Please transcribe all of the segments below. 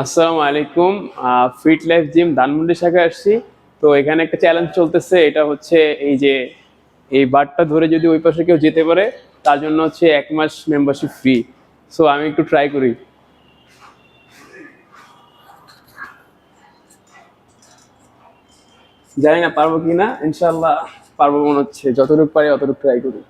আসসালামু আলাইকুম। Fit life gym Dhanmondi শাখায় আসছি। তো এখানে একটা চ্যালেঞ্জ চলতেছে, এটা হচ্ছে এই যে এই বারটা ধরে যদি ওই পাশে কেউ যেতে পারে তার জন্য হচ্ছে 1 মাস মেম্বারশিপ ফ্রি। সো আমি একটু ট্রাই করি। জানি না পারবো কি না, ইনশাল্লাহ পারবো মনে হচ্ছে, যতটুকু পারি অতটুকু ট্রাই করি।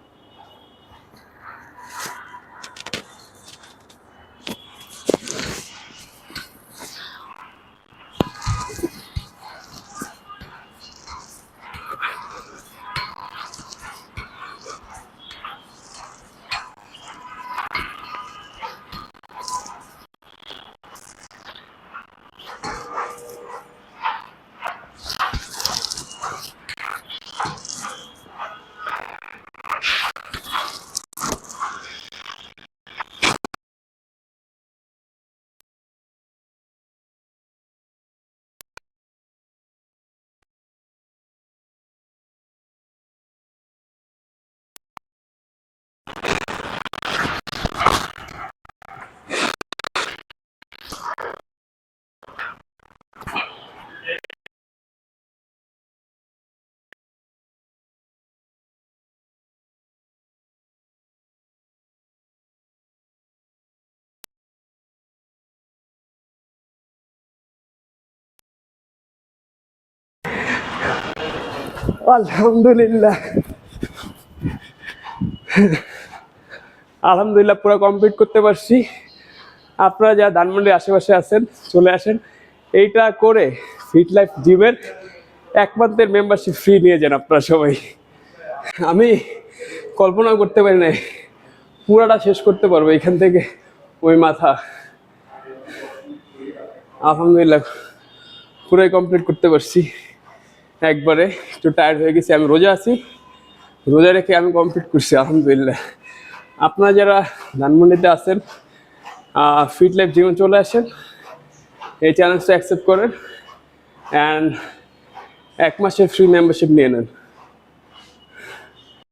আলহামদুলিল্লাহ, আলহামদুলিল্লাহ পুরো কমপ্লিট করতে পারছি। আপনারা যারা ধানমন্ডির আশেপাশে আছেন চলে আসেন, এইটা করে ফিট লাইফ জিমের 1 মান্থের মেম্বারশিপ ফ্রি নিয়ে যান আপনারা সবাই। আমি কল্পনা করতে পারি নাই পুরাটা শেষ করতে পারবো এখান থেকে ওই মাথা। আলহামদুলিল্লাহ পুরাই কমপ্লিট করতে পারছি একবারে। একটু টায়ার্ড হয়ে গেছি, আমি রোজা আছি, রোজা রেখে আমি কমপ্লিট করছি আলহামদুলিল্লাহ। আপনারা যারা ধানমন্ডিতে আছেন ফিট লাইফ জিমে চলে আসেন, এই চ্যালেঞ্জটা অ্যাকসেপ্ট করেন অ্যান্ড 1 মাসের ফ্রি মেম্বারশিপ নিয়ে নেন।